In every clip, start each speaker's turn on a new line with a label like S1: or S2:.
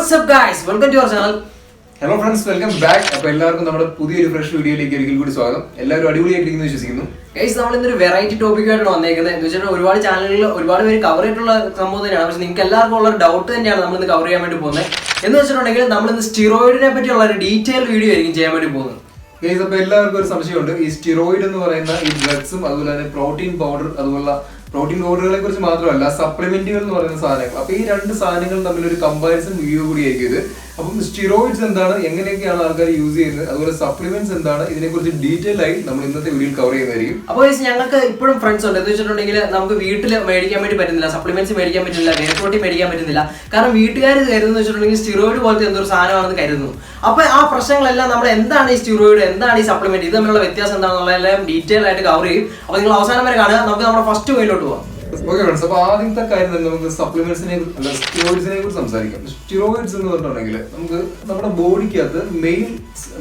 S1: What's up guys? Welcome to our channel.
S2: Hello friends, welcome back. അപ്പോൾ എല്ലാവർക്കും നമ്മുടെ പുതിയൊരു ഫ്രഷ് വീഡിയോയിലേക്ക് ഒരിക്കൽ കൂടി സ്വാഗതം. എല്ലാവരും അടിപൊളിയായിട്ടിരിക്കുന്നു വിശ്വസിക്കുന്നു.
S1: ഗൈസ്, നമ്മൾ ഇന്നൊരു വെറൈറ്റി ടോപ്പിക്കായിട്ടാണ് വന്നേക്കുന്നത്. എന്ന് വെച്ചാൽ ഒരുപാട് ചാനലുകളിൽ ഒരുപാട് പേര് കവർ ചെയ്തിട്ടുള്ള സംഭവം തന്നെയാണ്. പക്ഷെ നിങ്ങൾക്ക് എല്ലാവർക്കും ഉള്ള ഒരു ഡൗട്ട് തന്നെയാണ് നമ്മൾ ഇന്ന് കവർ ചെയ്യാൻ വേണ്ടി പോകുന്നത്. എന്ന് വെച്ചിട്ടുണ്ടെങ്കിൽ നമ്മൾ ഇന്ന് സ്റ്റിറോയിഡിനെ പറ്റിയുള്ള ഒരു ഡീറ്റെയിൽ വീഡിയോ ആയിരിക്കും ചെയ്യാൻ വേണ്ടി പോകുന്നത്.
S2: ഗൈസ്, അപ്പോൾ എല്ലാവർക്കും ഒരു സംശയമുണ്ട്. ഈ സ്റ്റിറോയിഡ് എന്ന് പറയുന്ന ഈ ഡ്രഗ്സും അതുപോലെ തന്നെ പ്രോട്ടീൻ പൗഡർ, അതുപോലെ പ്രോട്ടീൻ പൗഡറുകളെ കുറിച്ച് മാത്രമല്ല സപ്ലിമെന്റുകൾ എന്ന് പറയുന്ന സാധനങ്ങൾ. അപ്പൊ ഈ രണ്ട് സാധനങ്ങൾ തമ്മിൽ ഒരു കമ്പാരിസൺ വീഡിയോ കൂടിയായിരിക്കും ഇത്. അപ്പം സ്റ്റിറോയിഡ്സ് എന്താണ്, എങ്ങനെയൊക്കെയാണ് ആൾക്കാർ യൂസ് ചെയ്യുന്നത്, അതുപോലെ സപ്ലിമെന്റ്സ് എന്താണ്, ഇതിനെക്കുറിച്ച് ഡീറ്റെയിൽ ആയി നമ്മൾ ഇന്നത്തെ വീഡിയോയിൽ കവർ ചെയ്യുന്നതായിരിക്കും.
S1: അപ്പോൾ ഞങ്ങൾക്ക് ഇപ്പോഴും ഫ്രണ്ട്സ് ഉണ്ട്. എന്ന് വെച്ചിട്ടുണ്ടെങ്കിൽ നമുക്ക് വീട്ടിൽ മേടിക്കാൻ വേണ്ടി പറ്റുന്നില്ല, സപ്ലിമെന്റ്സ് മേടിക്കാൻ പറ്റുന്നില്ല, വേ പ്രോട്ടീൻ മേടിക്കാൻ പറ്റുന്നില്ല. കാരണം വീട്ടുകാർ കരുതുന്നു വെച്ചിട്ടുണ്ടെങ്കിൽ സ്റ്റിറോയിഡ് പോലത്തെ എന്തൊരു സാധനമാണെന്ന് കരുതുന്നു. അപ്പൊ ആ പ്രശ്നങ്ങളെല്ലാം നമ്മൾ എന്താണ് ഈ സ്റ്റിറോയിഡ്, എന്താണ് ഈ സപ്ലിമെന്റ്, ഇത് തമ്മിലുള്ള വ്യത്യാസം എന്താണെന്നുള്ളതെല്ലാം ഡീറ്റെയിൽ ആയിട്ട് കവർ ചെയ്യും. അപ്പൊ നിങ്ങൾ അവസാനം വരെ കാണുക. നമുക്ക് നമ്മുടെ ഫസ്റ്റ് പോയിന്റിലോട്ട് പോകാം.
S2: ഓക്കെ ഫ്രണ്ട്സ്, അപ്പൊ ആദ്യത്തെ കാര്യം തന്നെ നമുക്ക് സപ്ലിമെന്റ്സിനെ അല്ല സ്റ്റിറോയിഡ്സിനെ കുറിച്ച് സംസാരിക്കാം. സ്റ്റിറോയിഡ്സ് എന്ന് പറഞ്ഞിട്ടുണ്ടെങ്കിൽ നമുക്ക് നമ്മുടെ ബോഡിക്കകത്ത്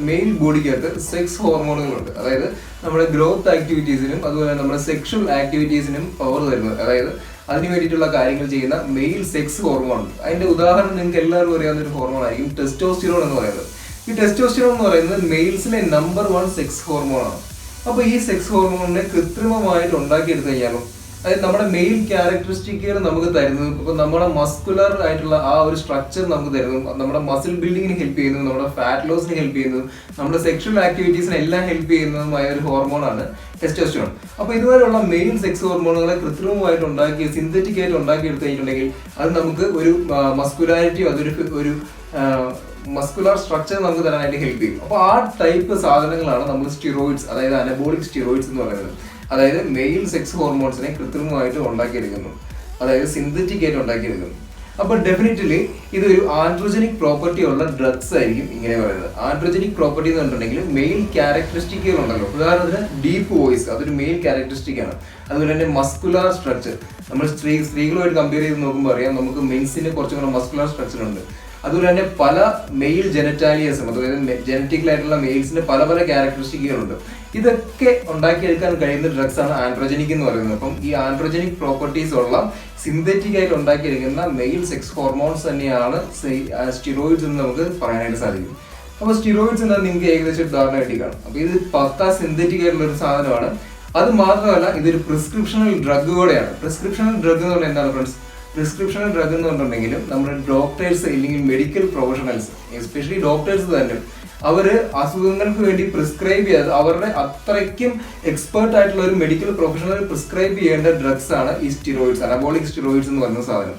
S2: മെയിൽ ബോഡിക്കകത്ത് സെക്സ് ഹോർമോണുകളുണ്ട്. അതായത് നമ്മുടെ ഗ്രോത്ത് ആക്ടിവിറ്റീസിനും അതുപോലെ നമ്മുടെ സെക്ഷൽ ആക്ടിവിറ്റീസിനും പവർ തരുന്നത്, അതായത് അതിന് വേണ്ടിയിട്ടുള്ള കാര്യങ്ങൾ ചെയ്യുന്ന മെയിൽ സെക്സ് ഹോർമോൺ. അതിന്റെ ഉദാഹരണം നിങ്ങൾക്ക് എല്ലാവർക്കും അറിയാവുന്ന ഒരു ഹോർമോൺ ആയിരിക്കും ടെസ്റ്റോസ്റ്റിറോൺ എന്ന് പറയുന്നത്. ഈ ടെസ്റ്റോസ്റ്റിറോൺ എന്ന് പറയുന്നത് മെയിൽസിലെ നമ്പർ 1 സെക്സ് ഹോർമോണാണ്. അപ്പൊ ഈ സെക്സ് ഹോർമോണിനെ കൃത്രിമമായിട്ട് ഉണ്ടാക്കിയെടുത്തു കഴിഞ്ഞാലും അതായത് നമ്മുടെ മെയിൽ ക്യാരക്ടറിസ്റ്റിക്കുകൾ നമുക്ക് തരുന്നതും ഇപ്പൊ നമ്മുടെ മസ്കുലർ ആയിട്ടുള്ള ആ ഒരു സ്ട്രക്ചർ നമുക്ക് തരുന്നതും നമ്മുടെ മസിൽ ബിൽഡിങ്ങിന് ഹെൽപ്പ് ചെയ്യുന്നതും നമ്മുടെ ഫാറ്റ് ലോസിന് ഹെൽപ്പ് ചെയ്യുന്നതും നമ്മുടെ സെക്ഷൽ ആക്ടിവിറ്റീസിന് എല്ലാം ഹെൽപ്പ് ചെയ്യുന്നതുമായ ഒരു ഹോർമോണാണ് ടെസ്റ്റോസ്റ്റെറോൺ. അപ്പൊ ഇതുപോലുള്ള മെയിൽ സെക്സ് ഹോർമോണുകളെ കൃത്രിമമായിട്ട് ഉണ്ടാക്കി സിന്തറ്റിക് ആയിട്ട് ഉണ്ടാക്കി എടുത്തു കഴിഞ്ഞിട്ടുണ്ടെങ്കിൽ അത് നമുക്ക് ഒരു മസ്കുലാരിറ്റി, അതൊരു മസ്കുലർ സ്ട്രക്ചർ നമുക്ക് തരാനായിട്ട് ഹെൽപ്പ് ചെയ്യും. അപ്പോൾ ആ ടൈപ്പ് സാധനങ്ങളാണ് നമ്മൾ സ്റ്റിറോയിഡ്സ്, അതായത് അനബോളിക് സ്റ്റിറോയിഡ്സ് എന്ന് പറയുന്നത്. അതായത് മെയിൽ സെക്സ് ഹോർമോൺസിനെ കൃത്രിമമായിട്ട് ഉണ്ടാക്കിയെടുക്കുന്നു, അതായത് സിന്തറ്റിക് ആയിട്ട് ഉണ്ടാക്കിയെടുക്കുന്നു. അപ്പോൾ ഡെഫിനറ്റ്ലി ഇതൊരു ആൻഡ്രോജനിക് പ്രോപ്പർട്ടി ഉള്ള ഡ്രഗ്സ് ആയിരിക്കും ഇങ്ങനെ പറയുന്നത്. ആൻഡ്രോജനിക് പ്രോപ്പർട്ടി എന്ന് പറഞ്ഞിട്ടുണ്ടെങ്കിൽ മെയിൽ ക്യാരക്ടറിസ്റ്റിക്കുകൾ ഉണ്ടല്ലോ. ഉദാഹരണത്തിന് ഡീപ്പ് വോയിസ്, അതൊരു മെയിൽ ക്യാരക്ടറിസ്റ്റിക് ആണ്. അതുപോലെ തന്നെ മസ്കുലാർ സ്ട്രക്ചർ, നമ്മൾ സ്ത്രീകളുമായിട്ട് കമ്പയർ ചെയ്ത് നോക്കുമ്പോൾ അറിയാം നമുക്ക് മെയിൻസിന് കുറച്ചും കൂടെ മസ്കുലാർ സ്ട്രക്ചർ ഉണ്ട്. അതുപോലെ തന്നെ പല മെയിൽ ജെനറ്റാലിയസും, അതായത് ജെനറ്റിക്കലായിട്ടുള്ള മെയിൽസിന് പല പല ക്യാരക്ടറിസ്റ്റിക്കുകളുണ്ട്. ഇതൊക്കെ ഉണ്ടാക്കിയെടുക്കാൻ കഴിയുന്ന ഡ്രഗ്സ് ആണ് ആൻഡ്രോജനിക് എന്ന് പറയുന്നത്. അപ്പം ഈ ആൻഡ്രോജനിക് പ്രോപ്പർട്ടീസ് ഉള്ള സിന്തറ്റിക് ആയിട്ട് ഉണ്ടാക്കിയെടുക്കുന്ന മെയിൽ സെക്സ് ഹോർമോൺസ് തന്നെയാണ് സ്റ്റിറോയിഡ്സ് എന്ന് നമുക്ക് പറയാനായിട്ട് സാധിക്കും. അപ്പോൾ സ്റ്റിറോയിഡ്സ് എന്നാൽ നിങ്ങൾക്ക് ഏകദേശം ധാരണ കിട്ടി കാണും. അപ്പോൾ ഇത് പക്ക സിന്തറ്റിക് ആയിട്ടുള്ള ഒരു സാധനമാണ്. അത് മാത്രമല്ല ഇതൊരു പ്രിസ്ക്രിപ്ഷണൽ ഡ്രഗ് കൂടെയാണ്. പ്രിസ്ക്രിപ്ഷണൽ ഡ്രഗ് എന്ന് പറഞ്ഞാൽ എന്താണ് ഫ്രണ്ട്സ്? പ്രിസ്ക്രിപ്ഷണൽ ഡ്രഗ് എന്ന് പറഞ്ഞിട്ടുണ്ടെങ്കിലും നമ്മുടെ ഡോക്ടേഴ്സ് അല്ലെങ്കിൽ മെഡിക്കൽ പ്രൊഫഷണൽസ്, എസ്പെഷ്യലി ഡോക്ടേഴ്സ് തന്നെ, അവര് അസുഖങ്ങൾക്ക് വേണ്ടി പ്രിസ്ക്രൈബ് ചെയ്യാതെ അവരുടെ അത്രയ്ക്കും എക്സ്പേർട്ട് ആയിട്ടുള്ള ഒരു മെഡിക്കൽ പ്രൊഫഷണൽ പ്രിസ്ക്രൈബ് ചെയ്യേണ്ട ഡ്രഗ്സ് ആണ് ഈ സ്റ്റിറോയിഡ്സ്, അനബോളിക് സ്റ്റിറോയിഡ്സ് എന്ന് പറയുന്ന സാധനം.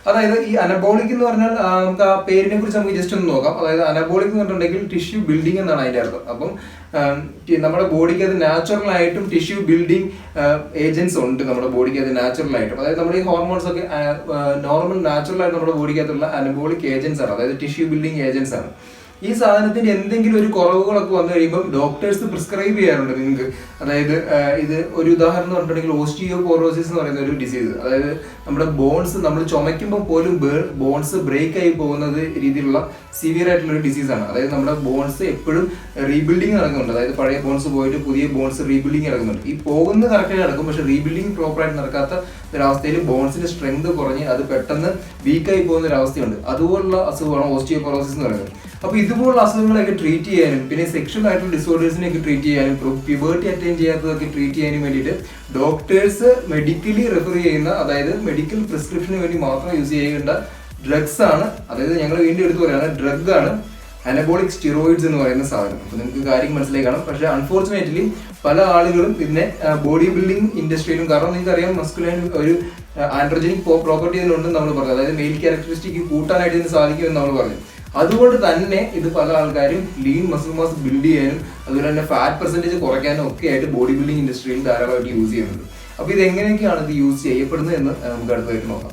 S2: അതായത് ഈ അനബോളിക് എന്ന് പറഞ്ഞാൽ നമുക്ക് ആ പേരിനെ കുറിച്ച് നമുക്ക് ജസ്റ്റ് ഒന്ന് നോക്കാം. അതായത് അനബോളിക് എന്ന് പറഞ്ഞിട്ടുണ്ടെങ്കിൽ ടിഷ്യൂ ബിൽഡിംഗ് എന്നാണ് അതിന്റെ അർത്ഥം. അപ്പം നമ്മുടെ ബോഡിക്ക് അത് നാച്ചുറൽ ആയിട്ടും ടിഷ്യൂ ബിൽഡിംഗ് ഏജൻസ് ഉണ്ട് നമ്മുടെ ബോഡിക്ക് അത് നാച്ചുറൽ ആയിട്ടും. അതായത് നമ്മുടെ ഈ ഹോർമോൺസ് ഒക്കെ നോർമൽ നാച്ചുറൽ ആയിട്ട് നമ്മുടെ ബോഡിക്കകത്തുള്ള അനബോളിക് ഏജൻസ് ആണ്, അതായത് ടിഷ്യൂ ബിൽഡിംഗ് ഏജൻസ് ആണ്. ഈ സാധനത്തിന്റെ എന്തെങ്കിലും ഒരു കുറവുകളൊക്കെ വന്നു കഴിയുമ്പോൾ ഡോക്ടേഴ്സ് പ്രിസ്ക്രൈബ് ചെയ്യാറുണ്ട് നിങ്ങൾക്ക്. അതായത് ഇത് ഒരു ഉദാഹരണം പറഞ്ഞിട്ടുണ്ടെങ്കിൽ ഓസ്റ്റിയോപോറോസിസ് എന്ന് പറയുന്ന ഒരു ഡിസീസ്, അതായത് നമ്മുടെ ബോൺസ് നമ്മൾ ചുമയ്ക്കുമ്പോൾ പോലും ബോൺസ് ബ്രേക്ക് ആയി പോകുന്നത് രീതിയിലുള്ള സിവിയർ ആയിട്ടുള്ള ഒരു ഡിസീസാണ്. അതായത് നമ്മുടെ ബോൺസ് എപ്പോഴും റീബിൽഡിങ് നടക്കുന്നുണ്ട്. അതായത് പഴയ ബോൺസ് പോയിട്ട് പുതിയ ബോൺസ് റീബിൽഡിങ് നടക്കുന്നുണ്ട്. ഈ പോകുന്നത് കറക്റ്റായി നടക്കും, പക്ഷെ റീബിൽഡിങ് പ്രോപ്പറായിട്ട് നടക്കാത്ത ഒരവസ്ഥയിൽ ബോൺസിന്റെ സ്ട്രെങ്ത് കുറഞ്ഞ് അത് പെട്ടെന്ന് വീക്കായി പോകുന്ന ഒരു അവസ്ഥയുണ്ട്. അതുപോലുള്ള അസുഖമാണ് ഓസ്റ്റിയോപോറോസിസ് എന്ന് പറയുന്നത്. അപ്പൊ ഇതുപോലുള്ള അസുഖങ്ങളൊക്കെ ട്രീറ്റ് ചെയ്യാനും പിന്നെ സെക്ഷൽ ആയിട്ടുള്ള ഡിസോർഡേഴ്സിനെയൊക്കെ ട്രീറ്റ് ചെയ്യാനും പ്യൂബർട്ടി അറ്റൈൻ ചെയ്യാത്തതൊക്കെ ട്രീറ്റ് ചെയ്യാനും വേണ്ടിയിട്ട് ഡോക്ടേഴ്സ് മെഡിക്കലി റെഫർ ചെയ്യുന്ന, അതായത് മെഡിക്കൽ പ്രിസ്ക്രിപ്ഷന് വേണ്ടി മാത്രം യൂസ് ചെയ്യേണ്ട ഡ്രഗ്സ് ആണ്. അതായത് ഞങ്ങൾ വീണ്ടും എടുത്തു പറയുന്ന ഡ്രഗ് ആണ് അനബോളിക് സ്റ്റിറോയിഡ്സ് എന്ന് പറയുന്ന സാധനം. അപ്പൊ നിങ്ങൾക്ക് കാര്യം മനസ്സിലായി കാണും. പക്ഷെ അൺഫോർച്ചുനേറ്റ്ലി പല ആളുകളും ഇതിനെ ബോഡി ബിൽഡിംഗ് ഇൻഡസ്ട്രിയിലും, കാരണം നിങ്ങൾക്ക് അറിയാം മസ്കുലൈൻ ഒരു ആൻഡ്രോജനിക് പ്രോപ്പർട്ടി ഇതിലുണ്ടെന്ന് നമ്മൾ പറഞ്ഞു, അതായത് മെയിൽ ക്യാരക്ടറിസ്റ്റിക് കൂട്ടാനായിട്ട് ഇതിന് സാധിക്കുമെന്ന് നമ്മൾ പറഞ്ഞു. അതുകൊണ്ട് തന്നെ ഇത് പല ആൾക്കാരും ലീൻ മസിൽ മാസ് ബിൽഡ് ചെയ്യാനും അതുപോലെ തന്നെ ഫാറ്റ് പെർസെന്റേജ് കുറയ്ക്കാനും ഒക്കെ ആയിട്ട് ബോഡി ബിൽഡിംഗ് ഇൻഡസ്ട്രിയിൽ ധാരാളമായിട്ട് യൂസ് ചെയ്യുന്നുണ്ട്. അപ്പൊ ഇത് എങ്ങനെയൊക്കെയാണ് ഇത് യൂസ് ചെയ്യപ്പെടുന്നത് എന്ന് നമുക്ക് അടുത്തായിട്ട് നോക്കാം.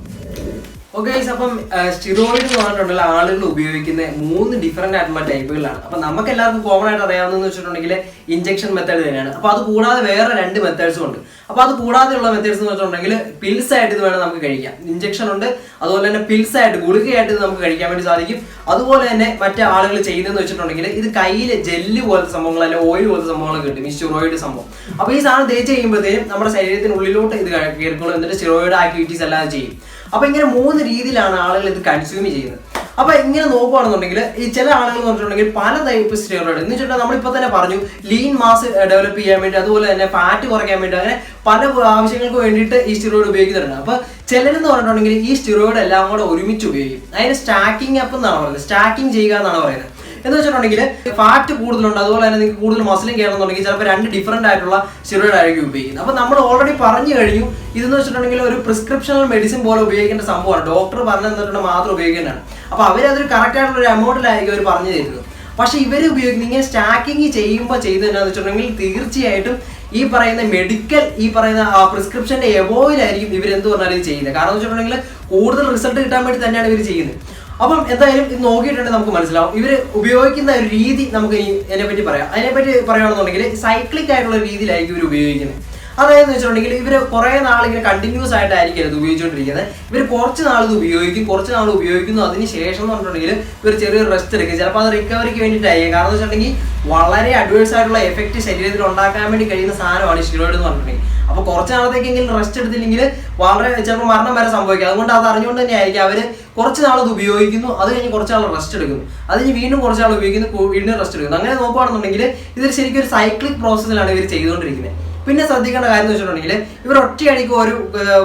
S1: ഓക്കെ, അപ്പം സ്റ്റിറോയിഡ് എന്ന് പറഞ്ഞിട്ടുണ്ടെങ്കിൽ ആളുകൾ ഉപയോഗിക്കുന്ന 3 ഡിഫറെന്റ് ആയിട്ടുള്ള ടൈപ്പുകളാണ്. അപ്പൊ നമുക്ക് എല്ലാവർക്കും കോമൺ ആയിട്ട് അറിയാവുന്നതെന്ന് വെച്ചിട്ടുണ്ടെങ്കിൽ ഇഞ്ചക്ഷൻ മെത്തേഡ് തന്നെയാണ്. അപ്പൊ അത് കൂടാതെ വേറെ 2 മെത്തേഡ്സും ഉണ്ട്. അപ്പൊ അത് കൂടാതെയുള്ള മെത്തേഡ്സ് എന്ന് വെച്ചിട്ടുണ്ടെങ്കിൽ പിൽസ് ആയിട്ട് ഇത് വേണം നമുക്ക് കഴിക്കാം. ഇഞ്ചക്ഷൻ ഉണ്ട്, അതുപോലെ തന്നെ പിൽസ് ആയിട്ട് ഗുളികയായിട്ട് ഇത് നമുക്ക് കഴിക്കാൻ വേണ്ടി സാധിക്കും. അതുപോലെ തന്നെ മറ്റേ ആളുകൾ ചെയ്യുന്നതെന്ന് വെച്ചിട്ടുണ്ടെങ്കിൽ ഇത് കയ്യിൽ ജെല്ല് പോലത്തെ സംഭവങ്ങൾ അല്ലെങ്കിൽ ഓയിൽ പോലത്തെ സംഭവങ്ങൾ കിട്ടും, ഈ സ്റ്റിറോയിഡ് സംഭവം. അപ്പൊ ഈ സാധനം തേച്ച് കഴിയുമ്പോഴത്തേക്കും നമ്മുടെ ശരീരത്തിനുള്ളിലോട്ട് ഇത് കയറിക്കോളും, എന്നിട്ട് സ്റ്റിറോയിഡ് ആക്ടിവിറ്റീസ് എല്ലാം ചെയ്യും. അപ്പൊ ഇങ്ങനെ 3 രീതിയിലാണ് ആളുകൾ ഇത് കൺസ്യൂം ചെയ്യുന്നത്. അപ്പൊ ഇങ്ങനെ നോക്കുകയാണെന്നുണ്ടെങ്കിൽ ഈ ചില ആളുകൾ എന്ന് പറഞ്ഞിട്ടുണ്ടെങ്കിൽ പല ടൈപ്പ് സ്റ്റിറോയിഡ് എന്ന് വെച്ചിട്ടുണ്ടെങ്കിൽ നമ്മളിപ്പോ തന്നെ പറഞ്ഞു ലീൻ മാസ് ഡെവലപ്പ് ചെയ്യാൻ വേണ്ടി, അതുപോലെ തന്നെ ഫാറ്റ് കുറയ്ക്കാൻ വേണ്ടി, അങ്ങനെ പല ആവശ്യങ്ങൾക്ക് വേണ്ടിയിട്ട് ഈ സ്റ്റിറോയിഡ് ഉപയോഗിക്കുന്നുണ്ട്. അപ്പൊ ചിലരെന്ന് പറഞ്ഞിട്ടുണ്ടെങ്കിൽ ഈ സ്റ്റിറോയിഡ് എല്ലാം കൂടെ ഒരുമിച്ച് ഉപയോഗിക്കും. അതിന് സ്റ്റാക്കിംഗ് അപ്പ് എന്നാണ് പറയുന്നത്, സ്റ്റാക്കിംഗ് ചെയ്യുക എന്നാണ് പറയുന്നത്. എന്ന് വെച്ചിട്ടുണ്ടെങ്കിൽ ഫാറ്റ് കൂടുതലുണ്ട്, അതുപോലെ തന്നെ നിങ്ങൾക്ക് കൂടുതൽ മസിലും കയറുന്നുണ്ടെങ്കിൽ ചിലപ്പോൾ 2 ഡിഫറെന്റ് ആയിട്ടുള്ള സ്റ്റിറോയിഡ് ആയിരിക്കും ഉപയോഗിക്കുന്നത്. അപ്പൊ നമ്മൾ ഓൾറെഡി പറഞ്ഞു കഴിഞ്ഞു, ഇതെന്ന് വെച്ചിട്ടുണ്ടെങ്കിൽ ഒരു പ്രിസ്ക്രിപ്ഷണൽ മെഡിസിൻ പോലെ ഉപയോഗിക്കേണ്ട സംഭവമാണ്. ഡോക്ടർ പറഞ്ഞു തന്നിട്ടുണ്ടെങ്കിൽ മാത്രം ഉപയോഗിക്കേണ്ടതാണ്. അപ്പൊ അവരതൊരു കറക്റ്റ് ആയിട്ടുള്ള ഒരു എമൗണ്ടിലായിരിക്കും അവർ പറഞ്ഞു തരുന്നത്. പക്ഷെ ഇവർ ഉപയോഗിക്കുന്നത് ഇങ്ങനെ സ്റ്റാക്കിങ് ചെയ്യുമ്പോൾ ചെയ്തതെന്നു വെച്ചിട്ടുണ്ടെങ്കിൽ തീർച്ചയായിട്ടും ഈ പറയുന്ന മെഡിക്കൽ ഈ പറയുന്ന പ്രിസ്ക്രിപ്ഷന്റെ എബോയിലായിരിക്കും ഇവർ എന്ത് പറഞ്ഞാലും ഇത് ചെയ്യുന്നത്. കാരണം എന്ന് വെച്ചിട്ടുണ്ടെങ്കിൽ കൂടുതൽ റിസൾട്ട് കിട്ടാൻ വേണ്ടി തന്നെയാണ് ഇവർ ചെയ്യുന്നത്. അപ്പം എന്തായാലും ഇത് നോക്കിയിട്ടുണ്ടെങ്കിൽ നമുക്ക് മനസ്സിലാവും ഇവർ ഉപയോഗിക്കുന്ന ഒരു രീതി. നമുക്ക് അതിനെപ്പറ്റി പറയാം. അതിനെപ്പറ്റി പറയുകയാണെന്നുണ്ടെങ്കിൽ സൈക്ലിക് ആയിട്ടുള്ള രീതിയിലായിരിക്കും ഇവർ ഉപയോഗിക്കുന്നത്. അതായത് വെച്ചിട്ടുണ്ടെങ്കിൽ ഇവർ കുറേ നാൾ ഇങ്ങനെ കണ്ടിന്യൂസ് ആയിട്ടായിരിക്കും ഇത് ഉപയോഗിച്ചുകൊണ്ടിരിക്കുന്നത്. ഇവർ കുറച്ച് നാൾ ഇത് ഉപയോഗിക്കും, കുറച്ച് നാൾ ഉപയോഗിക്കുന്നു, അതിന് ശേഷം എന്ന് പറഞ്ഞിട്ടുണ്ടെങ്കിൽ ഇവർ ചെറിയൊരു റെസ്റ്റ് എടുക്കും. ചിലപ്പോൾ അത് റിക്കവറിക്ക് വേണ്ടിയിട്ടായിരിക്കും. കാരണം എന്ന് വെച്ചിട്ടുണ്ടെങ്കിൽ വളരെ അഡ്വേഴ്സ് ആയിട്ടുള്ള എഫക്റ്റ് ശരീരത്തിൽ ഉണ്ടാക്കാൻ വേണ്ടി കഴിയുന്ന സാധനമാണ് സ്റ്റിറോയിഡ് എന്ന് പറഞ്ഞിട്ടുണ്ടെങ്കിൽ. അപ്പോൾ കുറച്ച് നാളത്തേക്കെങ്കിലും റെസ്റ്റ് എടുത്തില്ലെങ്കിൽ വളരെ ചിലപ്പോൾ മരണം വരെ സംഭവിക്കും. അതുകൊണ്ട് അത് അറിഞ്ഞുകൊണ്ട് തന്നെ ആയിരിക്കും അവർ കുറച്ച് നാൾ ഇത് ഉപയോഗിക്കുന്നു, അത് കഴിഞ്ഞ് കുറച്ച് നാൾ റെസ്റ്റ് എടുക്കുന്നു, അത് കഴിഞ്ഞ് വീണ്ടും കുറച്ച് നാൾ ഉപയോഗിക്കുന്നു, വീണ്ടും റെസ്റ്റ് എടുക്കുന്നു. അങ്ങനെ നോക്കുകയാണെന്നുണ്ടെങ്കിൽ ഇതൊരു ശരിക്കും ഒരു സൈക്ലിക് പ്രോസസ്സിലാണ് ഇവർ ചെയ്തുകൊണ്ടിരിക്കുന്നത്. പിന്നെ ശ്രദ്ധിക്കേണ്ട കാര്യം എന്ന് വെച്ചിട്ടുണ്ടെങ്കിൽ ഇവർ ഒറ്റയടിക്ക് ഒരു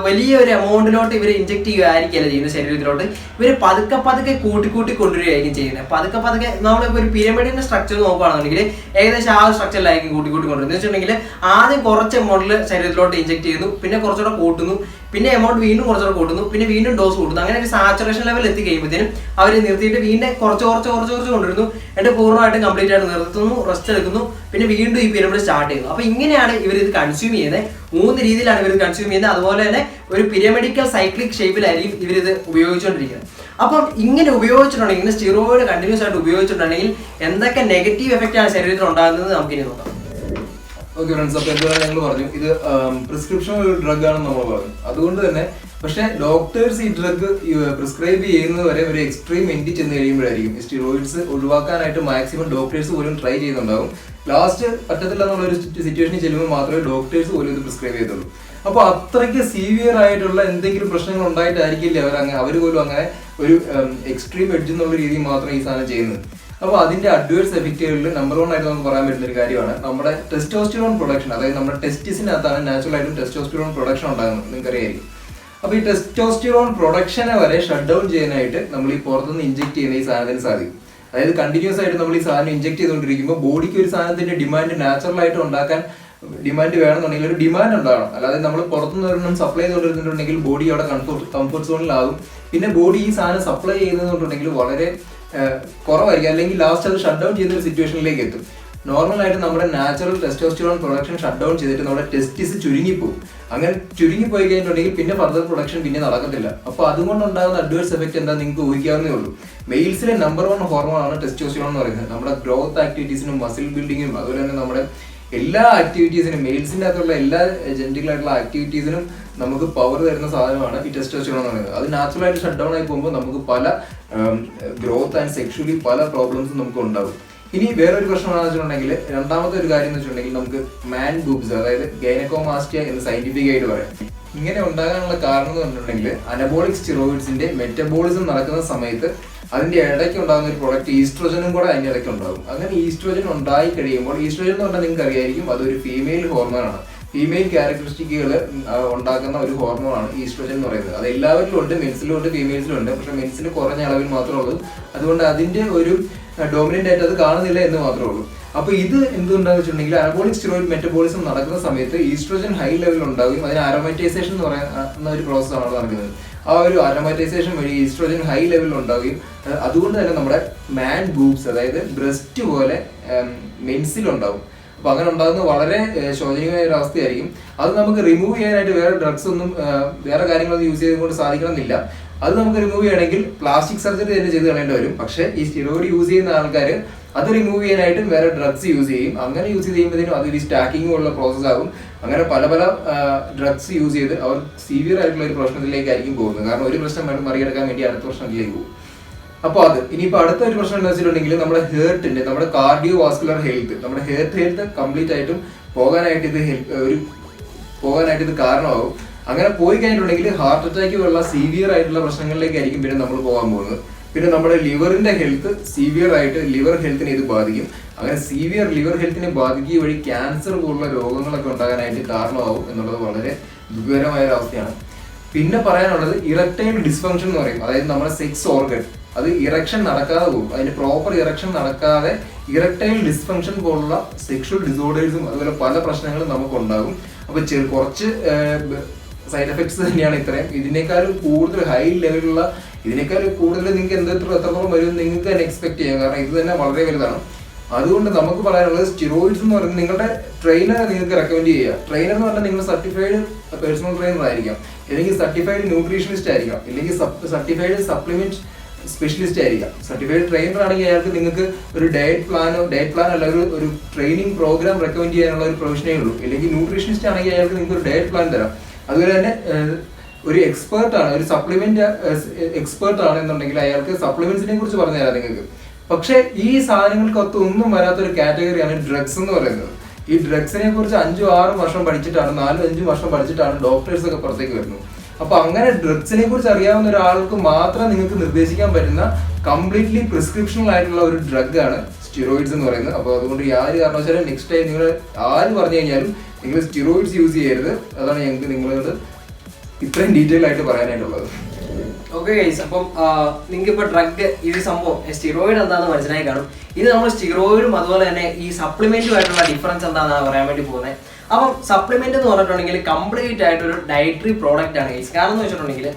S1: വലിയൊരു എമൗണ്ടിലോട്ട് ഇവർ ഇഞ്ചെക്ട് ചെയ്യുകയായിരിക്കില്ല ചെയ്യുന്നത് ശരീരത്തിലോട്ട്. ഇവർ പതുക്കെ കൂട്ടി കൊണ്ടുവരികയായിരിക്കും ചെയ്യുന്നത്. പതുക്കെ നമ്മളിപ്പോൾ ഒരു പിരമിഡിന്റെ സ്ട്രക്ചർ നോക്കുകയാണെന്നുണ്ടെങ്കിൽ ഏകദേശം ആ സ്ട്രക്ചറിലായിരിക്കും കൂട്ടി കൊണ്ടുവരുന്നത്. എന്ന് വെച്ചിട്ടുണ്ടെങ്കിൽ ആദ്യം കുറച്ച് എമൗണ്ടിൽ ശരീരത്തിലോട്ട് ഇഞ്ചെക്ട് ചെയ്യുന്നു, പിന്നെ കുറച്ചുകൂടെ കൂട്ടുന്നു, പിന്നെ എമൗണ്ട് വീണ്ടും കുറച്ചുകൂടെ കൂട്ടുന്നു, പിന്നെ വീണ്ടും ഡോസ് കൂട്ടുന്നു. അങ്ങനെ ഒരു സാച്ചുറേഷൻ ലെവൽ എത്തി കഴിയുമ്പോഴത്തേനും അവർ നിർത്തിയിട്ട് വീണ്ടും കുറച്ച് കൊണ്ടുവരുന്നു, എന്നിട്ട് പൂർണ്ണമായിട്ടും കംപ്ലീറ്റ് ആയിട്ട് നിർത്തുന്നു, റെസ്റ്റ് എടുക്കുന്നു, പിന്നെ വീണ്ടും ഈ പിരമിഡ് സ്റ്റാർട്ട് ചെയ്യുന്നു. അപ്പൊ ഇങ്ങനെയാണ് ഇവർ ഇത് കൺസ്യൂം ചെയ്യുന്നത്. 3 രീതിയിലാണ് ഇവർ കൺസ്യൂം ചെയ്യുന്നത്. അതുപോലെ തന്നെ ഒരു പിരമിഡിക്കൽ സൈക്ലിക് ഷേപ്പിലായിരിക്കും ഇവരിത് ഉപയോഗിച്ചുകൊണ്ടിരിക്കുന്നത്. അപ്പം ഇങ്ങനെ ഉപയോഗിച്ചിട്ടുണ്ടെങ്കിൽ സ്റ്റിറോയിഡ് കണ്ടിന്യൂസ് ആയിട്ട് ഉപയോഗിച്ചിട്ടുണ്ടെങ്കിൽ എന്തൊക്കെ നെഗറ്റീവ് എഫക്റ്റ് ആണ് ശരീരത്തിൽ ഉണ്ടാകുന്നത് നമുക്കിനി നോക്കാം.
S2: ഓക്കെ ഫ്രണ്ട്സ്, അപ്പോൾ എന്തുകൊണ്ട് ഞങ്ങൾ പറഞ്ഞു ഇത് പ്രിസ്ക്രിപ്ഷൻ ഡ്രഗ് ആണെന്ന് നമ്മൾ പറഞ്ഞു. അതുകൊണ്ട് തന്നെ പക്ഷേ ഡോക്ടേഴ്സ് ഈ ഡ്രഗ് പ്രിസ്ക്രൈബ് ചെയ്യുന്നത് വരെ ഒരു എക്സ്ട്രീം എൻഡ് ചെന്ന് കഴിയുമ്പോഴായിരിക്കും ഈ സ്റ്റിറോയിഡ്സ് ഒഴിവാക്കാനായിട്ട് മാക്സിമം ഡോക്ടേഴ്സ് പോലും ട്രൈ ചെയ്യുന്നുണ്ടാവും. ലാസ്റ്റ് പറ്റത്തില്ല എന്നുള്ളൊരു സിറ്റുവേഷനിൽ ചെല്ലുമ്പോൾ മാത്രമേ ഡോക്ടേഴ്സ് പോലും ഇത് പ്രിസ്ക്രൈബ് ചെയ്തുള്ളൂ. അപ്പോൾ അത്രയ്ക്ക് സീവിയർ ആയിട്ടുള്ള എന്തെങ്കിലും പ്രശ്നങ്ങൾ ഉണ്ടായിട്ടായിരിക്കില്ല അവർ പോലും അങ്ങനെ ഒരു എക്സ്ട്രീം എഡ്ജ് എന്നുള്ള രീതിയിൽ മാത്രം ഈ സാധനം ചെയ്യുന്നത്. അപ്പോൾ അതിന്റെ അഡ്വേഴ്സ് എഫക്റ്റുകളിൽ നമ്പർ 1 ആയിട്ട് നമുക്ക് പറയാൻ പറ്റുന്ന ഒരു കാര്യമാണ് നമ്മുടെ ടെസ്റ്റോസ്റ്റിറോൺ പ്രൊഡക്ഷൻ. അതായത് നമ്മുടെ ടെസ്റ്റിസിനകത്താണ് നാച്ചുറൽ ആയിട്ടും ടെസ്റ്റോസ്റ്റിറോൺ പ്രൊഡക്ഷൻ ഉണ്ടാകുന്നത്, നിങ്ങൾക്കറിയായിരിക്കും. അപ്പോൾ ഈ ടെസ്റ്റോസ്റ്റിറോൺ പ്രൊഡക്ഷനെ വരെ ഷട്ട് ഡൗൺ ചെയ്യാനായിട്ട് നമ്മൾ ഈ പുറത്തുനിന്ന് ഇഞ്ചെക്ട് ചെയ്യുന്ന ഈ സാധനത്തിന് സാധിക്കും. അതായത് കണ്ടിന്യൂസ് ആയിട്ട് നമ്മൾ ഈ സാധനം ഇഞ്ചെക്ട് ചെയ്തുകൊണ്ടിരിക്കുമ്പോൾ ബോഡിക്ക് ഒരു സാധനത്തിന്റെ ഡിമാൻഡ് നാച്ചുറൽ ആയിട്ട് ഉണ്ടാക്കാൻ ഡിമാൻഡ് വേണമെന്നുണ്ടെങ്കിൽ ഒരു ഡിമാൻഡ് ഉണ്ടാകണം. അല്ലാതെ നമ്മൾ പുറത്തുനിന്ന് ഒരെണ്ണം സപ്ലൈ ചെയ്തുകൊണ്ടിരുന്നിട്ടുണ്ടെങ്കിൽ ബോഡി അവിടെ കംഫർട്ട് സോണിലാകും. പിന്നെ ബോഡി ഈ സാധനം സപ്ലൈ ചെയ്യുന്നതുകൊണ്ടുണ്ടെങ്കിൽ വളരെ കുറവായിരിക്കും, അല്ലെങ്കിൽ ലാസ്റ്റ് അത് ഷട്ട് ഡൗൺ ചെയ്യുന്ന ഒരു സിറ്റുവേഷനിലേക്ക് എത്തും. നോർമലായിട്ട് നമ്മുടെ natural testosterone production shut down ചെയ്തിട്ട് നമ്മുടെ ടെസ്റ്റിസ് ചുരുങ്ങിപ്പോകും. അങ്ങനെ ചുരുങ്ങിപ്പോയി കഴിഞ്ഞിട്ടുണ്ടെങ്കിൽ പിന്നെ ഫർദർ പ്രൊഡക്ഷൻ പിന്നെ നടക്കത്തില്ല. അപ്പോൾ അതുകൊണ്ടുണ്ടാകുന്ന അഡ്വേഴ്സ് എഫക്റ്റ് എന്താ നിങ്ങൾക്ക് ഊഹിക്കാവുന്നേ ഉള്ളൂ. മെയിൽസിലെ നമ്പർ 1 ഹോർമോൺ ആണ് ടെസ്റ്റോസ്റ്റിറോൺ എന്ന് പറയുന്നത്. നമ്മുടെ ഗ്രോത്ത് ആക്ടിവിറ്റീസിനും മസിൽ ബിൽഡിങ്ങിനും അതുപോലെ തന്നെ നമ്മുടെ എല്ലാ ആക്ടിവിറ്റീസിനും മെയിൽസിൻ്റെ അകത്തുള്ള എല്ലാ ജെനറ്റിക്കലായിട്ടുള്ള ആക്ടിവിറ്റീസിനും നമുക്ക് പവർ തരുന്ന സാധനമാണ് ഈ ടെസ്റ്റോസ്റ്റിറോൺ എന്ന് പറയുന്നത്. അത് നാച്ചുറലായിട്ട് ഷട്ട് ഡൗൺ ആയി പോകുമ്പോൾ നമുക്ക് പല ഗ്രോത്ത് ആൻഡ് സെക്ഷുവലി പല പ്രോബ്ലംസും നമുക്ക് ഉണ്ടാകും. ഇനി വേറൊരു പ്രശ്നമാണെന്ന് വെച്ചിട്ടുണ്ടെങ്കിൽ രണ്ടാമത്തെ ഒരു കാര്യം എന്ന് വെച്ചിട്ടുണ്ടെങ്കിൽ നമുക്ക് മാൻ ബൂബ്സ്, അതായത് ഗൈനക്കോമാസ്റ്റിയ എന്ന് സയന്റിഫിക് ആയിട്ട് പറയാം. ഇങ്ങനെ ഉണ്ടാകാനുള്ള കാരണം എന്ന് പറഞ്ഞിട്ടുണ്ടെങ്കിൽ അനബോളിക് സ്റ്റിറോയിഡ്സിന്റെ മെറ്റബോളിസം നടക്കുന്ന സമയത്ത് അതിന്റെ ഇടയ്ക്ക് ഉണ്ടാകുന്ന ഒരു പ്രൊഡക്റ്റ് ഈസ്ട്രോജനും കൂടെ അതിന്റെ ഇടയ്ക്ക് ഉണ്ടാകും. അങ്ങനെ ഈസ്ട്രോജൻ ഉണ്ടായി കഴിയുമ്പോൾ, ഈസ്ട്രോജൻ എന്ന് പറഞ്ഞാൽ നിങ്ങൾക്ക് അറിയായിരിക്കും, അതൊരു ഫീമെയിൽ ഹോർമോണാണ്. ഫീമെയിൽ ക്യാരക്ടറിസ്റ്റിക്കുകൾ ഉണ്ടാക്കുന്ന ഒരു ഹോർമോണാണ് ഈസ്ട്രോജൻ എന്ന് പറയുന്നത്. അത് എല്ലാവരിലും ഉണ്ട്, മെൻസിലും ഉണ്ട്, ഫീമെയിൽസിലും ഉണ്ട്. പക്ഷെ മെൻസിൽ കുറഞ്ഞ അളവിൽ മാത്രമേ ഉള്ളൂ. അതുകൊണ്ട് അതിന്റെ ഒരു ഡോമിനന്റ് ആയിട്ട് അത് കാണുന്നില്ല എന്ന് മാത്രമേ ഉള്ളൂ. അപ്പോൾ ഇത് എന്തുണ്ടാകുന്ന വെച്ചിട്ടുണ്ടെങ്കിൽ അനബോളിക് സ്റ്റിറോയിഡ് മെറ്റബോളിസം നടക്കുന്ന സമയത്ത് ഈസ്ട്രോജൻ ഹൈ ലെവലിൽ ഉണ്ടാവുകയും അതിന് അരോമാറ്റൈസേഷൻ എന്ന് പറയുന്ന ഒരു പ്രോസസ്സാണ് അവിടെ നടക്കുന്നത്. ആ ഒരു അരോമാറ്റൈസേഷൻ വഴി ഈസ്ട്രോജൻ ഹൈ ലെവലിൽ ഉണ്ടാവുകയും അതുകൊണ്ട് തന്നെ നമ്മുടെ മാൻ ബൂബ്സ്, അതായത് ബ്രസ്റ്റ് പോലെ മെൻസിലുണ്ടാവും. അപ്പോൾ അങ്ങനെ ഉണ്ടാകുന്നത് വളരെ ശോചനീയമായ ഒരു അവസ്ഥയായിരിക്കും. അത് നമുക്ക് റിമൂവ് ചെയ്യാനായിട്ട് വേറെ ഡ്രഗ്സ് ഒന്നും വേറെ കാര്യങ്ങളൊന്നും യൂസ് ചെയ്തുകൊണ്ട് സാധിക്കണമെന്നില്ല. അത് നമുക്ക് റിമൂവ് ചെയ്യണമെങ്കിൽ പ്ലാസ്റ്റിക് സർജറി തന്നെ ചെയ്ത് കളയേണ്ടി വരും. പക്ഷേ ഈ സ്റ്റിറോയിഡ് യൂസ് ചെയ്യുന്ന ആൾക്കാർ അത് റിമൂവ് ചെയ്യാനായിട്ടും വേറെ ഡ്രഗ്സ് യൂസ് ചെയ്യും. അങ്ങനെ യൂസ് ചെയ്യുമ്പോഴത്തേനും അതൊരു സ്റ്റാക്കിംഗ് ഉള്ള പ്രോസസ് ആകും. അങ്ങനെ പല ഡ്രഗ്സ് യൂസ് ചെയ്ത് അവർ സീവിയർ ആയിട്ടുള്ള ഒരു പ്രശ്നത്തിലേക്കായിരിക്കും പോകുന്നത്. കാരണം ഒരു പ്രശ്നം മറികടക്കാൻ വേണ്ടി അടുത്ത പ്രശ്നത്തിലേക്ക് പോകും. അപ്പോൾ അത് ഇനിയിപ്പോൾ അടുത്ത ഒരു പ്രശ്നം എന്താ വെച്ചിട്ടുണ്ടെങ്കിൽ നമ്മുടെ ഹേർട്ടിന്റെ, നമ്മുടെ കാർഡിയോ വാസ്കുലർ ഹെൽത്ത്, നമ്മുടെ ഹെൽത്ത് കംപ്ലീറ്റ് ആയിട്ടും പോകാനായിട്ട് ഇത് കാരണമാകും. അങ്ങനെ പോയി കഴിഞ്ഞിട്ടുണ്ടെങ്കിൽ ഹാർട്ട് അറ്റാക്ക് പോലുള്ള സീവിയർ ആയിട്ടുള്ള പ്രശ്നങ്ങളിലേക്കായിരിക്കും പിന്നെ നമ്മൾ പോകാൻ പോകുന്നത്. പിന്നെ നമ്മുടെ ലിവറിന്റെ ഹെൽത്ത് സിവിയർ ആയിട്ട് ലിവർ ഹെൽത്തിനെ ഇത് ബാധിക്കും. അങ്ങനെ സിവിയർ ലിവർ ഹെൽത്തിനെ ബാധിക്കുക വഴി ക്യാൻസർ പോലുള്ള രോഗങ്ങളൊക്കെ ഉണ്ടാകാനായിട്ട് കാരണമാവും എന്നുള്ളത് വളരെ ദുഃഖകരമായ ഒരു അവസ്ഥയാണ്. പിന്നെ പറയാനുള്ളത് ഇറക്ടൈൽ ഡിസ്ഫങ്ഷൻ എന്ന് പറയും. അതായത് നമ്മുടെ സെക്സ് ഓർഗൻ അത് ഇറക്ഷൻ നടക്കാതെ പോകും. അതിന്റെ പ്രോപ്പർ ഇറക്ഷൻ നടക്കാതെ ഇറക്ടൈൽ ഡിസ്ഫങ്ഷൻ പോലുള്ള സെക്ഷൽ ഡിസോർഡേഴ്സും അതുപോലെ പല പ്രശ്നങ്ങളും നമുക്ക് ഉണ്ടാകും. അപ്പൊ കുറച്ച് സൈഡ് എഫക്ട്സ് തന്നെയാണ് ഇത്രയും. ഇതിനേക്കാളും കൂടുതൽ ഹൈ ലെവലുള്ള ഇതിനേക്കാളും കൂടുതൽ നിങ്ങൾക്ക് എത്രത്തോളം വരും നിങ്ങൾക്ക് തന്നെ എക്സ്പെക്ട് ചെയ്യാം. കാരണം ഇത് തന്നെ വളരെ വലുതാണ്. അതുകൊണ്ട് നമുക്ക് പറയാനുള്ളത് സ്റ്റീറോയിഡ്സ് എന്ന് പറയുന്നത് നിങ്ങളുടെ ട്രെയിനറെ നിങ്ങൾക്ക് റെക്കമെൻഡ് ചെയ്യുക. ട്രെയിനർ എന്ന് പറഞ്ഞാൽ നിങ്ങൾ സർട്ടിഫൈഡ് പേഴ്സണൽ ട്രെയിനർ ആയിരിക്കാം, അല്ലെങ്കിൽ സർട്ടിഫൈഡ് ന്യൂട്രീഷനിസ്റ്റ് ആയിരിക്കാം, അല്ലെങ്കിൽ സർട്ടിഫൈഡ് സപ്ലിമെന്റ് സ്പെഷ്യലിസ്റ്റ് ആയിരിക്കാം. സർട്ടിഫൈഡ് ട്രെയിനർ ആണെങ്കിൽ അയാൾക്ക് നിങ്ങൾക്ക് ഒരു ഡയറ്റ് പ്ലാൻ അല്ല ഒരു ട്രെയിനിങ് പ്രോഗ്രാം റെക്കമെൻഡ് ചെയ്യാനുള്ള ഒരു പ്രൊവിഷനേ ഉള്ളൂ. അല്ലെങ്കിൽ ന്യൂട്രീഷനിസ്റ്റ് ആണെങ്കിൽ അയാൾക്ക് നിങ്ങൾക്ക് ഒരു ഡയറ്റ് പ്ലാൻ തരാം. അതുപോലെ തന്നെ ഒരു എക്സ്പേർട്ടാണ്, ഒരു സപ്ലിമെന്റ് എക്സ്പേർട്ട് ആണ് എന്നുണ്ടെങ്കിൽ അയാൾക്ക് സപ്ലിമെന്റ്സിനെ കുറിച്ച് പറഞ്ഞു തരാം നിങ്ങൾക്ക്. പക്ഷെ ഈ സാധനങ്ങൾക്കൊത്ത് ഒന്നും വരാത്തൊരു കാറ്റഗറിയാണ് ഡ്രഗ്സ് എന്ന് പറയുന്നത്. ഈ ഡ്രഗ്സിനെ കുറിച്ച് 5-6 വർഷം പഠിച്ചിട്ടാണ് 4-5 വർഷം പഠിച്ചിട്ടാണ് ഡോക്ടേഴ്സ് ഒക്കെ പുറത്തേക്ക് വരുന്നത്. അപ്പൊ അങ്ങനെ ഡ്രഗ്സിനെ കുറിച്ച് അറിയാവുന്ന ഒരാൾക്ക് മാത്രം നിങ്ങൾക്ക് നിർദ്ദേശിക്കാൻ പറ്റുന്ന കംപ്ലീറ്റ്ലി പ്രിസ്ക്രിപ്ഷണൽ ആയിട്ടുള്ള ഒരു ഡ്രഗ് ആണ് സ്റ്റിറോയിഡ്സ് എന്ന് പറയുന്നത്. അപ്പോൾ അതുകൊണ്ട് യാതൊരു കാരണവശാലും നെക്സ്റ്റ് ടൈം നിങ്ങൾ ആര് പറഞ്ഞു കഴിഞ്ഞാലും നിങ്ങൾ സ്റ്റിറോയിഡ്സ് യൂസ് ചെയ്യരുത്. അതാണ് ഞങ്ങൾക്ക് നിങ്ങളോട് ഇത്രയും ഡീറ്റെയിൽ ആയിട്ട് പറയാനായിട്ടുള്ളത്.
S1: ഓക്കെ ഗൈസ്, അപ്പം നിങ്ങൾക്ക് ഇപ്പോൾ ഡ്രഗ് ഇത് സംഭവം സ്റ്റിറോയിഡ് എന്താണെന്ന് മനസ്സിലായി കാണും. ഇത് നമ്മൾ സ്റ്റിറോയിഡും അതുപോലെ തന്നെ ഈ സപ്ലിമെന്റുമായിട്ടുള്ള ഡിഫറൻസ് എന്താണെന്നാണ് പറയാൻ വേണ്ടി പോകുന്നത്. അപ്പം സപ്ലിമെന്റ് എന്ന് പറഞ്ഞിട്ടുണ്ടെങ്കിൽ കംപ്ലീറ്റ് ആയിട്ടൊരു ഡയറ്ററി പ്രോഡക്റ്റ് ആണ് ഗൈസ്. കാരണം എന്ന് വെച്ചിട്ടുണ്ടെങ്കിൽ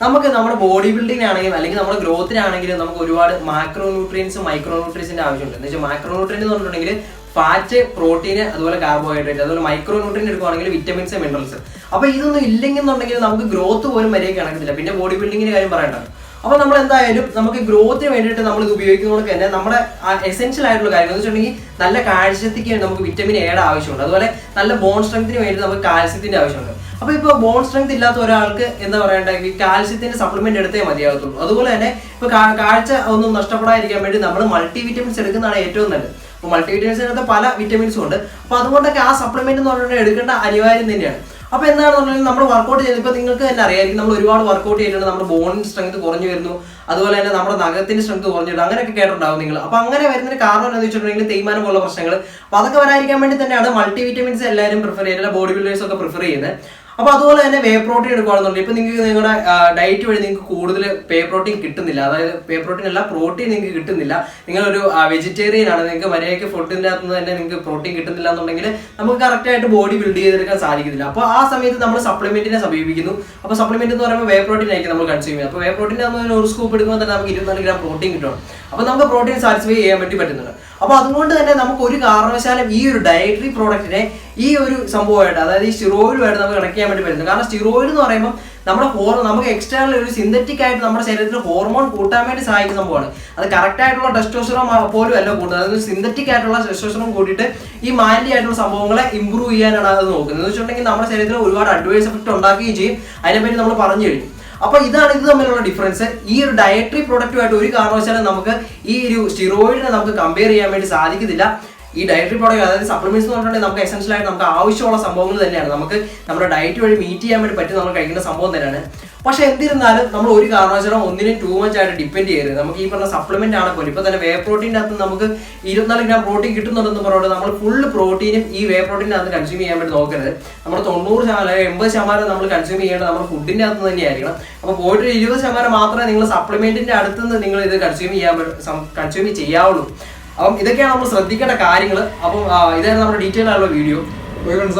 S1: നമുക്ക് നമ്മുടെ ബോഡി ബിൽഡിങ്ങിനാണെങ്കിലും അല്ലെങ്കിൽ നമ്മുടെ ഗ്രോത്തിനാണെങ്കിലും നമുക്ക് ഒരുപാട് മാക്രോ ന്യൂട്രിയൻസും മൈക്രോ ന്യൂട്രിയൻസിന്റെ ആവശ്യമുണ്ട്. എന്ന് വെച്ചാൽ മാക്രോ ന്യൂട്രിയൻ എന്ന് പറഞ്ഞിട്ടുണ്ടെങ്കിൽ ഫാറ്റ്, പ്രോട്ടീൻ, അതുപോലെ കാർബോഹൈഡ്രേറ്റ്, അതുപോലെ മൈക്രോ ന്യൂട്രിയൻ എടുക്കുവാണെങ്കിൽ വിറ്റമിൻസ്, മിനറൽസ്. അപ്പൊ ഇതൊന്നും ഇല്ലെന്നുണ്ടെങ്കിൽ നമുക്ക് ഗ്രോത്ത് പോലും മര്യാദയ്ക്ക് നടക്കത്തില്ല. പിന്നെ ബോഡി ബിൽഡിങ്ങിന്റെ കാര്യം പറയണ്ട. അപ്പൊ നമ്മൾ എന്തായാലും നമുക്ക് ഗ്രോത്തിന് വേണ്ടിയിട്ട് നമ്മൾ ഇത് ഉപയോഗിക്കുന്നതുകൊണ്ട് തന്നെ നമ്മുടെ എസെൻഷ്യൽ ആയിട്ടുള്ള കാര്യം എന്ന് വെച്ചിട്ടുണ്ടെങ്കിൽ നല്ല കാൽസ്യത്തിക്ക് നമുക്ക് വിറ്റമിൻ എയുടെ ആവശ്യമുണ്ട്. അതുപോലെ നല്ല ബോൺ സ്ട്രെങ്ത്തിന് വേണ്ടി നമുക്ക് കാൽസ്യത്തിന്റെ ആവശ്യമുണ്ട്. അപ്പൊ ഇപ്പൊ ബോൺ സ്ട്രെങ്ത് ഇല്ലാത്ത ഒരാൾക്ക് എന്താ പറയണ്ട, ഈ കാൽസ്യത്തിന്റെ സപ്ലിമെന്റ് എടുത്തേ മതിയാകത്തുള്ളൂ. അതുപോലെ തന്നെ ഇപ്പൊ കാഴ്ച ഒന്നും നഷ്ടപ്പെടാതിരിക്കാൻ വേണ്ടി നമ്മൾ മൾട്ടി വിറ്റമിൻസ് എടുക്കുന്നതാണ് ഏറ്റവും നല്ലത്. അപ്പോൾ മൾട്ടി വിറ്റമിൻസിനകത്ത് പല വിറ്റമിൻസും ഉണ്ട്. അപ്പോൾ അതുകൊണ്ടൊക്കെ ആ സപ്ലിമെന്റ് എന്ന് പറഞ്ഞാൽ എടുക്കേണ്ട അനിവാര്യം തന്നെയാണ്. അപ്പോൾ എന്താണെന്നുണ്ടെങ്കിൽ നമ്മൾ വർക്കൗട്ട് ചെയ്ത് ഇപ്പോൾ നിങ്ങൾക്ക് തന്നെ അറിയാമായിരിക്കും, നമ്മൾ ഒരുപാട് വർക്കൗട്ട് ചെയ്തിട്ടുണ്ട്, നമ്മുടെ ബോൺ സ്ട്രെങ്ത് കുറഞ്ഞു വരുന്നു, അതുപോലെ തന്നെ നമ്മുടെ നഖത്തിന്റെ സ്ട്രെങ്ത് കുറഞ്ഞു വരുന്നു, അങ്ങനെയൊക്കെ കേട്ടിട്ടുണ്ടാവും നിങ്ങൾ. അപ്പോൾ അങ്ങനെ വരുന്നതിന് കാരണം എന്താണെന്ന് വെച്ചിട്ടുണ്ടെങ്കിൽ തേയ്മാനം പോലുള്ള പ്രശ്നങ്ങൾ. അപ്പോൾ അതൊക്കെ വരാതിരിക്കാൻ വേണ്ടി തന്നെയാണ് മൾട്ടി വിറ്റമിൻസ് എല്ലാവരും പ്രിഫർ ചെയ്യുന്നത്, ബോഡി ബിൽഡേഴ്സ് ഒക്കെ പ്രിഫർ ചെയ്യുന്നത്. അപ്പോൾ അതുപോലെ തന്നെ വേ പ്രോട്ടീൻ എടുക്കുകയാണെന്നുണ്ടെങ്കിൽ ഇപ്പോൾ നിങ്ങൾക്ക് നിങ്ങളുടെ ഡയറ്റ് വഴി നിങ്ങൾക്ക് കൂടുതൽ പേ പ്രോട്ടീൻ കിട്ടുന്നില്ല, അതായത് പേ പ്രോട്ടീൻ അല്ല പ്രോട്ടീൻ നിങ്ങൾക്ക് കിട്ടുന്നില്ല, നിങ്ങളൊരു വെജിറ്റേറിയൻ ആണ്, നിങ്ങൾക്ക് മര്യാദയ്ക്ക് ഫുഡിൻ്റെ അകത്ത് നിന്ന് തന്നെ നിങ്ങൾക്ക് പ്രോട്ടീൻ കിട്ടുന്നില്ല എന്നുണ്ടെങ്കിൽ നമുക്ക് കറക്റ്റായിട്ട് ബോഡി ബിൽഡ് ചെയ്തെടുക്കാൻ സാധിക്കുന്നില്ല. അപ്പോൾ ആ സമയത്ത് നമ്മൾ സപ്ലിമെന്റിനെ സമീപിക്കുന്നു. അപ്പോൾ സപ്ലിമെന്റ് എന്ന് പറയുമ്പോൾ വേ പ്രോട്ടീൻ ആയിരിക്കും നമ്മൾ കൺസ്യൂം ചെയ്യുന്നത്. അപ്പോൾ വേ പ്രോട്ടീൻ ഒരു സ്കൂപ്പ് എടുക്കുമ്പോൾ തന്നെ നമുക്ക് 24 ഗ്രാം പ്രോട്ടീൻ കിട്ടണം. അപ്പോൾ നമുക്ക് പ്രോട്ടീൻ സാറ്റിസ്ഫൈ ചെയ്യാൻ വേണ്ടി പറ്റുന്നുണ്ട്. അപ്പോൾ അതുകൊണ്ട് തന്നെ നമുക്ക് ഒരു കാരണവശാലും ഈ ഒരു ഡയറ്ററി പ്രോഡക്റ്റിനെ ഈ ഒരു സംഭവമായിട്ട്, അതായത് ഈ സ്റ്റിറോയിഡുമായിട്ട് നമുക്ക് കണക്ട് ചെയ്യാൻ വേണ്ടി പറ്റുന്നത്. കാരണം സ്റ്റിറോയിഡ് എന്ന് പറയുമ്പോൾ നമ്മുടെ നമുക്ക് എക്സ്റ്റേണൽ ഒരു സിന്തറ്റിക് ആയിട്ട് നമ്മുടെ ശരീരത്തിൽ ഹോർമോൺ കൂട്ടാൻ വേണ്ടി സഹായിക്കുന്ന സംഭവമാണ്. അത് കറക്റ്റ് ആയിട്ടുള്ള ടെസ്റ്റോസ്റ്ററോൺ പോലും അല്ല കൂട്ടുന്നത്, അതായത് സിന്തറ്റിക് ആയിട്ടുള്ള ടെസ്റ്റോസ്റ്ററോൺ കൂട്ടിയിട്ട് ഈ മാൻലി ആയിട്ടുള്ള സംഭവങ്ങളെ ഇമ്പ്രൂവ് ചെയ്യാനാണ് അത് നോക്കുന്നത്. എന്ന് വെച്ചിട്ടുണ്ടെങ്കിൽ നമ്മുടെ ശരീരത്തിൽ ഒരുപാട് അഡ്വേഴ്സ് എഫക്ട് ഉണ്ടാക്കുകയും ചെയ്യും. അതിനെപ്പറ്റി നമ്മൾ പറഞ്ഞു കഴിഞ്ഞു. അപ്പോൾ ഇതാണ് ഇത് തമ്മിലുള്ള ഡിഫറൻസ്. ഈ ഒരു ഡയറ്ററി പ്രോഡക്റ്റുമായിട്ട് ഒരു കാരണവശാലും നമുക്ക് ഈ ഒരു സ്റ്റിറോയിഡിനെ നമുക്ക് കമ്പയർ ചെയ്യാൻ വേണ്ടി സാധിക്കത്തില്ല. ഈ ഡയറ്ററി പ്രോഡക്റ്റ്, അതായത് സപ്ലിമെന്റ്സ് എന്ന് പറഞ്ഞിട്ടുണ്ടെങ്കിൽ നമുക്ക് എസെൻഷ്യൽ ആയിട്ട് നമുക്ക് ആവശ്യമുള്ള സംഭവങ്ങൾ തന്നെയാണ്, നമുക്ക് നമ്മുടെ ഡയറ്റ് വഴി മീറ്റ് ചെയ്യാൻ വേണ്ടി പറ്റും, നമ്മൾ കഴിക്കുന്ന സംഭവം തന്നെയാണ്. പക്ഷെ എന്നിരുന്നാലും നമ്മൾ ഒരു കാരണവശാലും ഒന്നിനും ടൂ മച്ച് ആയിട്ട് ഡിപ്പെൻഡ് ചെയ്യരുത്. നമുക്ക് ഈ പറഞ്ഞ സപ്ലിമെന്റ് ആണ് പോലും, ഇപ്പൊ തന്നെ വേ പ്രോട്ടീൻ്റെ അകത്ത് നമുക്ക് 24 ഗ്രാം പ്രോട്ടീൻ കിട്ടുന്നുണ്ടെന്ന് പറഞ്ഞിട്ട് നമ്മൾ ഫുൾ പ്രോട്ടീനും ഈ വേ പ്രോട്ടീൻ്റെ അകത്ത് കൺസ്യൂം ചെയ്യാൻ വേണ്ടി നോക്കരുത്. നമ്മൾ 90% 80% നമ്മൾ കൺസ്യൂം ചെയ്യേണ്ടത് നമ്മുടെ ഫുഡിന്റെ അകത്ത് തന്നെയായിരിക്കണം. അപ്പോൾ പോയിട്ട് 20% മാത്രമേ നിങ്ങൾ സപ്ലിമെന്റിന്റെ അടുത്ത് നിന്ന് നിങ്ങൾ ഇത് കൺസ്യൂം ചെയ്യാവുള്ളൂ. അപ്പം ഇതൊക്കെയാണ് നമ്മൾ ശ്രദ്ധിക്കേണ്ട കാര്യങ്ങൾ. അപ്പം ഇതായിരുന്നു നമ്മുടെ ഡീറ്റെയിൽ ആയിട്ടുള്ള വീഡിയോ.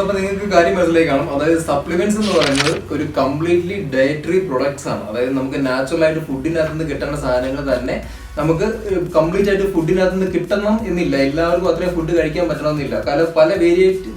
S2: അപ്പൊ നിങ്ങൾക്ക് കാര്യം മനസ്സിലായി കാണും. അതായത് സപ്ലിമെന്റ്സ് എന്ന് പറയുന്നത് ഒരു കംപ്ലീറ്റ്ലി ഡയറ്ററി പ്രൊഡക്ട്സ് ആണ്. അതായത് നമുക്ക് നാച്ചുറൽ ആയിട്ട് ഫുഡിനകത്ത് നിന്ന് കിട്ടുന്ന സാധനങ്ങൾ തന്നെ നമുക്ക് കംപ്ലീറ്റ് ആയിട്ട് ഫുഡിനകത്ത് നിന്ന് കിട്ടണം എന്നില്ല. എല്ലാവർക്കും അത്രയും ഫുഡ് കഴിക്കാൻ പറ്റണമെന്നില്ല. കാരണം പല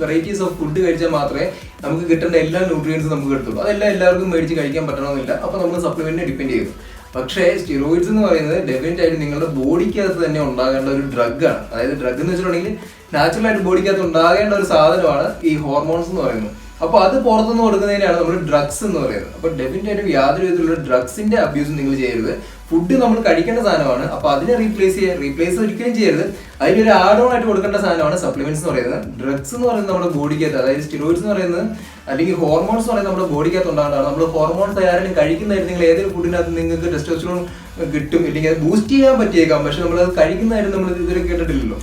S2: വെറൈറ്റീസ് ഓഫ് ഫുഡ് കഴിച്ചാൽ മാത്രമേ നമുക്ക് കിട്ടേണ്ട എല്ലാ ന്യൂട്രിയൻസും നമുക്ക് കിട്ടുള്ളൂ. അതെല്ലാം എല്ലാവർക്കും മേടിച്ച് കഴിക്കാൻ പറ്റണമെന്നില്ല. അപ്പൊ നമ്മൾ സപ്ലിമെന്റിനെ ഡിപ്പെൻഡ് ചെയ്യും. പക്ഷേ സ്റ്റിറോയിഡ്സ് എന്ന് പറയുന്നത് ഡെഫിനറ്റ് ആയിട്ട് നിങ്ങളുടെ ബോഡിക്കകത്ത് തന്നെ ഉണ്ടാകേണ്ട ഒരു ഡ്രഗാണ്. അതായത് ഡ്രഗ് എന്ന് വെച്ചിട്ടുണ്ടെങ്കിൽ നാച്ചുറൽ ആയിട്ട് ബോഡിക്കകത്ത് ഉണ്ടാകേണ്ട ഒരു സാധനമാണ് ഈ ഹോർമോൺസ് എന്ന് പറയുന്നത്. അപ്പൊ അത് പുറത്തുനിന്ന് കൊടുക്കുന്നതിനാണ് നമ്മൾ ഡ്രഗ്സ് എന്ന് പറയുന്നത്. അപ്പൊ ഡെഫിനറ്റ് ആയിട്ടും യാതൊരു വിധത്തിലുള്ള ഡ്രഗ്സിന്റെ അബ്യൂസ് നിങ്ങൾ ചെയ്യരുത്. ഫുഡ് നമ്മൾ കഴിക്കേണ്ട സാധനമാണ്. അപ്പൊ അതിനെ റീപ്ലേസ് ഒരിക്കലും ചെയ്യരുത്. അതിനൊരു ആഡ് ഓൺ ആയിട്ട് കൊടുക്കേണ്ട സാധനമാണ് സപ്ലിമെന്റ്സ് എന്ന് പറയുന്നത്. ഡ്രഗ്സ് എന്ന് പറയുന്നത് നമ്മുടെ ബോഡിക്കകത്ത്, അതായത് സ്റ്റിറോയിഡ്സ് എന്ന് പറയുന്നത് അല്ലെങ്കിൽ ഹോർമോൺസ് എന്ന് പറയുന്നത് നമ്മുടെ ബോഡിക്കകത്ത് ഉണ്ടാകുന്നതാണ്. നമ്മൾ ഹോർമോൺസ് ആരെങ്കിലും കഴിക്കുന്നതായിട്ട് നിങ്ങൾ ഏതൊരു ഫുഡിനകത്ത് നിങ്ങൾക്ക് ടെസ്റ്റോസ്റ്ററോൺ കിട്ടും, ഇല്ലെങ്കിൽ അത് ബൂസ്റ്റ് ചെയ്യാൻ പറ്റിയേക്കാം. പക്ഷെ നമ്മൾ അത് കഴിക്കുന്നതായിട്ട് നമ്മൾ ഇതുവരെ കേട്ടിട്ടില്ലല്ലോ.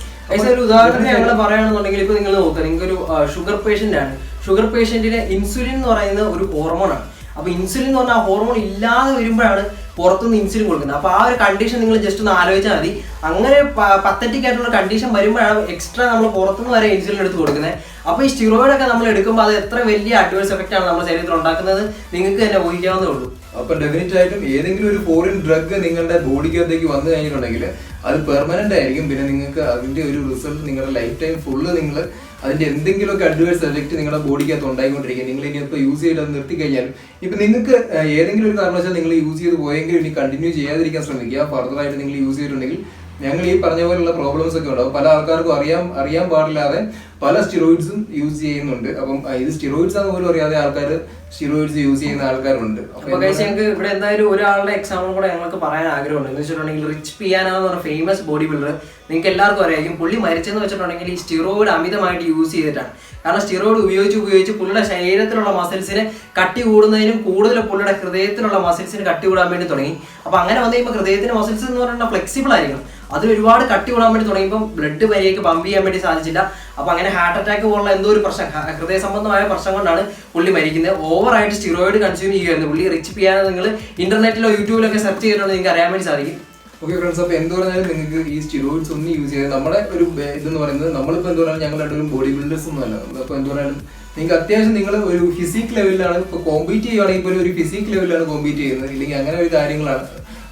S1: ഒരു ഉദാഹരണം ഞങ്ങൾ പറയുകയാണെന്നുണ്ടെങ്കിൽ ഇപ്പൊ നിങ്ങൾ നോക്കുക, നിങ്ങൾക്കൊരു ഷുഗർ പേഷ്യന്റ് ആണ്. ഷുഗർ പേഷ്യന്റിന് ഇൻസുലിൻ എന്ന് പറയുന്നത് ഒരു ഹോർമോണാണ്. അപ്പൊ ഇൻസുലിൻ എന്ന് പറഞ്ഞാൽ ഹോർമോൺ ഇല്ലാതെ വരുമ്പോഴാണ് പുറത്തുനിന്ന് ഇൻസുലിൻ കൊടുക്കുന്നത്. അപ്പൊ ആ ഒരു കണ്ടീഷൻ നിങ്ങൾ ജസ്റ്റ് ഒന്ന് ആലോചിച്ചാൽ മതി. അങ്ങനെ പത്തറ്റിക് ആയിട്ടുള്ള കണ്ടീഷൻ വരുമ്പോഴാണ് എക്സ്ട്രാ നമ്മൾ പുറത്തുനിന്ന് വരെ ഇൻസുലിൻ എടുത്ത് കൊടുക്കുന്നത്. അപ്പൊ ഈ സ്റ്റിറോയിഡ് ഒക്കെ നമ്മൾ എടുക്കുമ്പോൾ അത് എത്ര വലിയ അഡ്വേഴ്സ് എഫക്റ്റ് ആണ് നമ്മുടെ ശരീരത്തിൽ ഉണ്ടാക്കുന്നത് നിങ്ങൾക്ക് തന്നെ ഊഹിക്കാവുന്നേ ഉള്ളൂ.
S2: അപ്പൊ ഡെഫിനറ്റ് ആയിട്ടും ഏതെങ്കിലും ഒരു ഫോറിൻ ഡ്രഗ് നിങ്ങളുടെ ബോഡിക്കകത്തേക്ക് വന്നു കഴിഞ്ഞിട്ടുണ്ടെങ്കിൽ അത് പെർമനന്റ് ആയിരിക്കും. പിന്നെ നിങ്ങൾക്ക് അതിന്റെ ഒരു റിസൾട്ട് നിങ്ങളുടെ ലൈഫ് ടൈം ഫുള്ള് നിങ്ങൾ അതിന്റെ എന്തെങ്കിലുമൊക്കെ അഡ്വേഴ്സ് എഫക്ട് നിങ്ങളുടെ ബോഡിക്കകത്ത് ഉണ്ടായിക്കൊണ്ടിരിക്കും. നിങ്ങൾ ഇനി ഇപ്പോൾ യൂസ് ചെയ്ത് നിർത്തി കഴിഞ്ഞാലും ഇപ്പൊ നിങ്ങൾക്ക് ഏതെങ്കിലും ഒരു കാരണവശാൽ നിങ്ങൾ യൂസ് ചെയ്ത് പോയെങ്കിൽ ഇനി കണ്ടിന്യൂ ചെയ്യാതിരിക്കാൻ ശ്രമിക്കുക. ഫർദർ ആയിട്ട് നിങ്ങൾ യൂസ് ചെയ്തിട്ടുണ്ടെങ്കിൽ ഞങ്ങൾ ഈ പറഞ്ഞ പോലുള്ള പ്രോബ്ലംസ് ഒക്കെ ഉണ്ടാവും. പല ആൾക്കാർക്കും അറിയാൻ പാടില്ലാതെ പല സ്റ്റിറോയിഡ്സും യൂസ് ചെയ്യുന്നുണ്ട്. അപ്പം ഇത് സ്റ്റിറോയിഡ്സ് ആണെന്ന് പോലും അറിയാതെ ആൾക്കാർ സ്റ്റിറോയിഡ്സ് യൂസ് ചെയ്യുന്ന ആൾക്കാരുണ്ട്.
S1: അപ്പൊ ഞങ്ങൾക്ക് ഇവിടെ എന്തായാലും ഒരാളുടെ എക്സാമ്പിൾ കൂടെ ഞങ്ങൾക്ക് പറയാൻ ആഗ്രഹമുണ്ട്. എന്ന് വെച്ചിട്ടുണ്ടെങ്കിൽ റിച്ച് പിയാനോ എന്ന് പറഞ്ഞ ഫേമസ് ബോഡി ബിൽഡർ, നിങ്ങൾക്ക് എല്ലാവർക്കും അറിയാം. പുള്ളി മരിച്ചെന്ന് വെച്ചിട്ടുണ്ടെങ്കിൽ ഈ സ്റ്റിറോയിഡ് അമിതമായിട്ട് യൂസ് ചെയ്തിട്ടാണ്. കാരണം സ്റ്റിറോയിഡ് ഉപയോഗിച്ച് പുള്ളിയുടെ ശരീരത്തിലുള്ള മസിൽസിന് കട്ടി കൂടുന്നതിനും കൂടുതൽ പുള്ളിയുടെ ഹൃദയത്തിലുള്ള മസിൽസിന് കട്ടി കൂടാൻ വേണ്ടി തുടങ്ങി. അപ്പൊ അങ്ങനെ വന്നു കഴിയുമ്പോൾ ഹൃദയത്തിന്റെ മസിൽസ് എന്ന് പറഞ്ഞാൽ ഫ്ലെക്സിബിൾ ആയിരിക്കും. അതിൽ ഒരുപാട് കട്ടി കൂടാൻ വേണ്ടി തുടങ്ങിയപ്പോൾ ബ്ലഡ് വരെയൊക്കെ പമ്പ് ചെയ്യാൻ വേണ്ടി സാധിച്ചില്ല. അപ്പൊ അങ്ങനെ ഹാർട്ട് അറ്റാക്ക് പോലുള്ള എന്തോ ഒരു പ്രശ്നം, ഹൃദയ സംബന്ധമായ പ്രശ്നം കൊണ്ടാണ് പുള്ളി മരിക്കുന്നത്. ഓവറായിട്ട് സ്റ്റിറോയിഡ് കൺസ്യൂം ചെയ്യുമായിരുന്നു പുള്ളി. റിച്ച് പിയാനോ നിങ്ങൾ ഇന്റർനെറ്റിലോ യൂട്യൂബിലൊക്കെ സെർച്ച് ചെയ്തിട്ടുണ്ടെങ്കിൽ നിങ്ങൾക്ക് അറിയാൻ വേണ്ടി സാധിക്കും.
S2: ഓക്കെ ഫ്രണ്ട്സ്, അപ്പൊ എന്ത് പറഞ്ഞാലും നിങ്ങൾക്ക് ഈ സ്റ്റിറോയിഡ്സ് ഒന്നും യൂസ് ചെയ്ത് നമ്മുടെ ഒരു ഇതെന്ന് പറയുന്നത് നമ്മളിപ്പോൾ എന്ത് പറഞ്ഞാലും ഞങ്ങൾ രണ്ടുപേരും ബോഡി ബിൽഡേഴ്സ് ഒന്നും അല്ല. നമ്മളിപ്പോൾ എന്ത് പറഞ്ഞാലും നിങ്ങൾക്ക് അത്യാവശ്യം നിങ്ങൾ ഒരു ഫിസിക് ലെവലിലാണ് ഇപ്പോൾ കോമ്പീറ്റ് ചെയ്യുകയാണെങ്കിൽ ഇപ്പോൾ ഒരു ഫിസിക് ലെവലിലാണ് കോമ്പീറ്റ് ചെയ്യുന്നത്, ഇല്ലെങ്കിൽ അങ്ങനെ ഒരു കാര്യങ്ങളാണ്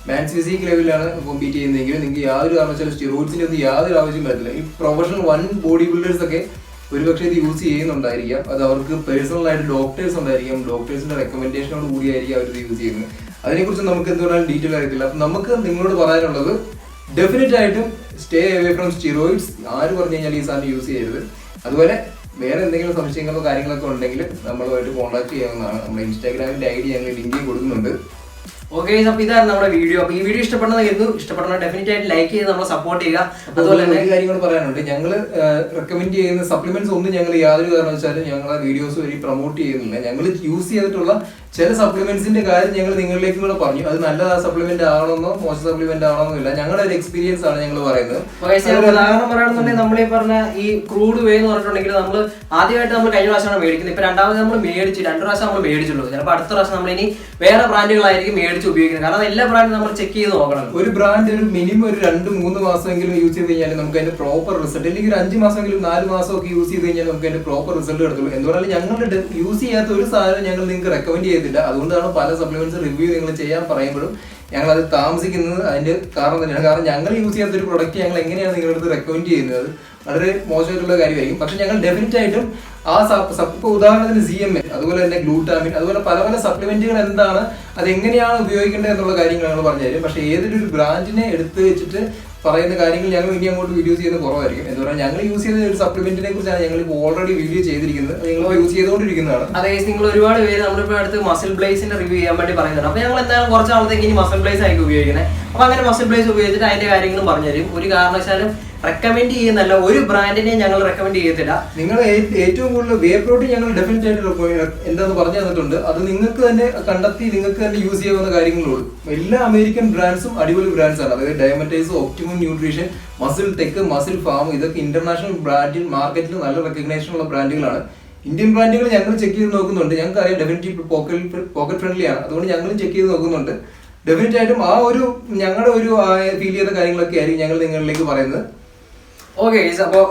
S2: മാൻസ് ഫിസിക് ലെവലിലാണ് കോമ്പീറ്റ് ചെയ്യുന്നതെങ്കിൽ നിങ്ങൾക്ക് യാതൊരു കാരണവശാലും സ്റ്റിറോയിഡ്സിൻ്റെ ഒന്നും യാതൊരു ആവശ്യം വരത്തില്ല. ഈ പ്രൊഫഷണൽ വൺ ബോഡി ബിൽഡേഴ്സ് ഒക്കെ ഒരുപക്ഷെ ഇത് യൂസ് ചെയ്യുന്നുണ്ടായിരിക്കാം. അത് അവർക്ക് പേഴ്സണലായിട്ട് ഡോക്ടേഴ്സ് ഉണ്ടായിരിക്കാം. ഡോക്ടേഴ്സിന്റെ റെക്കമെൻഡേഷനോട് കൂടിയായിരിക്കും അവർ ഇത് യൂസ് ചെയ്യുന്നത്. അതിനെക്കുറിച്ച് നമുക്ക് എന്ത് പറഞ്ഞാലും ഡീറ്റെയിൽ അറിയത്തില്ല. അപ്പം നമുക്ക് നിങ്ങളോട് പറയാനുള്ളത് ഡെഫിനറ്റ് ആയിട്ടും സ്റ്റേ അവേ ഫ്രം സ്റ്റിറോയിഡ്സ്. ആര് പറഞ്ഞു കഴിഞ്ഞാൽ ഈ സാധനം യൂസ് ചെയ്യരുത്. അതുപോലെ വേറെ എന്തെങ്കിലും സംശയങ്ങളോ കാര്യങ്ങളൊക്കെ ഉണ്ടെങ്കിൽ നമ്മളുമായിട്ട് കോൺടാക്ട് ചെയ്യാവുന്നതാണ്. നമ്മുടെ ഇൻസ്റ്റാഗ്രാമിന്റെ ID ഞങ്ങൾ ലിങ്ക് കൊടുക്കുന്നുണ്ട്.
S1: ഓക്കെ, അപ്പൊ ഇതാണ് നമ്മുടെ വീഡിയോ. അപ്പൊ ഈ വീഡിയോ ഇഷ്ടപ്പെടുന്ന ഡെഫിനറ്റ് ആയിട്ട് ലൈക്ക് ചെയ്ത് നമ്മളെ സപ്പോർട്ട് ചെയ്യുക. അതുപോലെ തന്നെ
S2: കാര്യങ്ങൾ പറയാനുണ്ട്. ഞങ്ങൾ റെക്കമെൻഡ് ചെയ്യുന്ന സപ്ലിമെന്റ്സ് ഒന്നും ഞങ്ങൾ യാതൊരു കാരണവശാലും ഞങ്ങളെ വീഡിയോസ് വഴി പ്രൊമോട്ട് ചെയ്യുന്നില്ല. ഞങ്ങൾ യൂസ് ചെയ്തിട്ടുള്ള ചില സപ്ലിമെന്റ്സിന്റെ കാര്യം ഞങ്ങൾ നിങ്ങളിലേക്ക് കൂടെ പറഞ്ഞു. അത് നല്ലതാ സപ്ലിമെന്റ് ആണെന്നോ മോശം സപ്ലിമെന്റ് ആണെന്നോ ഇല്ല, ഞങ്ങളുടെ ഒരു എക്സ്പീരിയൻസ് ആണ് ഞങ്ങൾ പറയുന്നത്.
S1: ഉദാഹരണം പറയുകയാണെന്നുണ്ടെങ്കിൽ നമ്മളീ പറഞ്ഞ ഈ ക്രൂഡ് വേ എന്ന് പറഞ്ഞിട്ടുണ്ടെങ്കിൽ നമ്മൾ ആദ്യമായിട്ട് നമ്മൾ കഴിഞ്ഞ പ്രാവശ്യമാണ് മേടിക്കുന്നത്. ഇപ്പൊ രണ്ടാമത് നമ്മൾ മേടിച്ചു, 2 പ്രാവശ്യം നമ്മൾ മേടിച്ചുള്ളൂ. ചിലപ്പോൾ അടുത്ത പ്രാവശ്യം നമ്മൾ ഇനി വേറെ ബ്രാൻഡുകളായിരിക്കും മേടിച്ച് ഉപയോഗിക്കുന്നത്. കാരണം എല്ലാ ബ്രാൻഡും നമ്മൾ ചെക്ക് ചെയ്ത് നോക്കണം.
S2: ഒരു ബ്രാൻഡ് ഒരു മിനിമം ഒരു 2-3 മാസമെങ്കിലും യൂസ് ചെയ്ത് കഴിഞ്ഞാൽ നമുക്ക് അതിന്റെ പ്രോപ്പർ റിസൾട്ട്, അല്ലെങ്കിൽ ഒരു 5 മാസമെങ്കിലും 4 മാസമൊക്കെ യൂസ് ചെയ്ത് കഴിഞ്ഞാൽ നമുക്ക് അതിന്റെ പ്രോപ്പർ റിസൾട്ട് കിടത്തുള്ളൂ. എന്ന് പറഞ്ഞാൽ ഞങ്ങളുടെ യൂസ് ചെയ്യാത്ത ഒരു സാധനം ഞങ്ങൾ നിങ്ങൾക്ക് റെക്കമെൻഡ് ചെയ്തില്ല. അതുകൊണ്ടാണ് പല സപ്ലിമെന്റ്സ് റിവ്യൂ നിങ്ങൾ ചെയ്യാൻ പറയുമ്പോഴും ഞങ്ങൾ അത് താമസിക്കുന്നത് അതിന്റെ കാരണം തന്നെയാണ്. കാരണം ഞങ്ങൾ യൂസ് ചെയ്യാത്ത ഒരു പ്രൊഡക്റ്റ് ഞങ്ങൾ എങ്ങനെയാണ് നിങ്ങളുടെ അടുത്ത് റെക്കമെൻഡ് ചെയ്യുന്നത്, വളരെ മോശമായിട്ടുള്ള കാര്യമായിരിക്കും. പക്ഷെ ഞങ്ങൾ ഡെഫിനറ്റ് ആയിട്ടും ആ ഉദാഹരണത്തിന് CMA, അതുപോലെ തന്നെ ഗ്ലൂട്ടാമിൻ, അതുപോലെ പല പല സപ്ലിമെന്റുകൾ എന്താണ്, അത് എങ്ങനെയാണ് ഉപയോഗിക്കേണ്ടത് എന്നുള്ള കാര്യങ്ങൾ ഞങ്ങൾ പറഞ്ഞു തരും. പക്ഷെ ഏതൊരു ബ്രാൻഡിനെ എടുത്ത് വെച്ചിട്ട് പറയുന്ന കാര്യങ്ങൾ ഞങ്ങൾ ഇനി അങ്ങോട്ട് വീഡിയോസ് ചെയ്യുന്നത് കുറവായിരിക്കും. എന്ന് പറഞ്ഞാൽ ഞങ്ങൾ യൂസ് ചെയ്ത ഒരു സപ്ലിമെന്റിനെ കുറിച്ചാണ് ഞങ്ങൾ ഇപ്പോൾ ഓൾറെഡി വീഡിയോ ചെയ്തിരിക്കുന്നത്, നിങ്ങൾ യൂസ് ചെയ്തുകൊണ്ടിരിക്കുന്നതാണ്.
S1: അതെ, നിങ്ങൾ ഒരുപാട് പേര് നമ്മളിപ്പോൾ അടുത്ത് മസിൽ ബ്ലേസിന്റെ റിവ്യൂ ചെയ്യാൻ വേണ്ടി പറയുന്നുണ്ട്. അപ്പോൾ ഞങ്ങൾ എന്തായാലും കുറച്ച് നാളത്തേക്ക് ഇനി മസിൽ ബ്ലേസ് ആയിരിക്കും ഉപയോഗിക്കുന്നത്. അപ്പോൾ അങ്ങനെ മസിൽ ബ്ലേസ് ഉപയോഗിച്ചിട്ട് അതിന്റെ കാര്യങ്ങളും പറഞ്ഞുതരും. ഒരു കാരണവശാലും റെക്കമെൻഡ് ചെയ്യുന്നല്ല, ഒരു ബ്രാൻഡിനെ ഞങ്ങൾ റെക്കമെൻഡ് ചെയ്യത്തില്ല.
S2: നിങ്ങൾ ഏറ്റവും കൂടുതൽ വേ പ്രോട്ടീൻ ഞങ്ങൾ ഡെഫിനറ്റ് ആയിട്ട് എന്താന്ന് പറഞ്ഞു തന്നിട്ടുണ്ട്. അത് നിങ്ങൾക്ക് തന്നെ കണ്ടെത്തി നിങ്ങൾക്ക് തന്നെ യൂസ് ചെയ്യാവുന്ന കാര്യങ്ങളുള്ളൂ. എല്ലാ അമേരിക്കൻ ബ്രാൻഡ്സും അടിപൊളി ബ്രാൻഡ്സ് ആണ്. അതായത് Dymatize, Optimum Nutrition, Muscle Tech, Muscle Pharm, ഇതൊക്കെ ഇന്റർനാഷണൽ ബ്രാൻഡിൽ മാർക്കറ്റിൽ നല്ല റെക്കഗ്നേഷൻ ഉള്ള ബ്രാൻഡുകളാണ്. ഇന്ത്യൻ ബ്രാൻഡുകൾ ഞങ്ങൾ ചെക്ക് ചെയ്ത് നോക്കുന്നുണ്ട്. ഞങ്ങൾക്ക് അറിയാം ഡെഫിനറ്റ്ലി പോക്കറ്റ് ഫ്രണ്ട്ലി ആണ്. അതുകൊണ്ട് ഞങ്ങളും ചെക്ക് ചെയ്ത് നോക്കുന്നുണ്ട്. ഡെഫിനറ്റ് ആയിട്ടും ആ ഒരു ഞങ്ങളുടെ ഒരു ഫീൽ ചെയ്ത കാര്യങ്ങളൊക്കെ ആയിരിക്കും ഞങ്ങൾ നിങ്ങളിലേക്ക് പറയുന്നത്.
S1: ഓക്കെ, അപ്പോൾ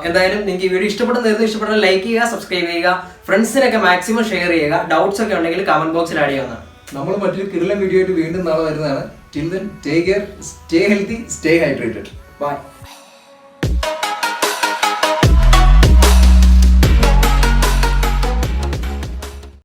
S1: എന്തായാലും നിങ്ങൾക്ക് ഈ വീഡിയോ ഇഷ്ടപ്പെട്ടാൽ ലൈക്ക് ചെയ്യുക, സബ്സ്ക്രൈബ് ചെയ്യുക, ഫ്രണ്ട്സിനൊക്കെ മാക്സിമം ഷെയർ ചെയ്യുക. ഡൗട്ട്സ് ഒക്കെ ഉണ്ടെങ്കിൽ കമന്റ് ബോക്സിൽ ആഡ് ചെയ്യാവുന്നതാണ്.
S2: നമ്മൾ മറ്റൊരു കിടിലൻ വീഡിയോ ആയിട്ട് വീണ്ടും നാളെ വരുന്നതാണ്. Till then take care, stay healthy, stay hydrated.
S1: By.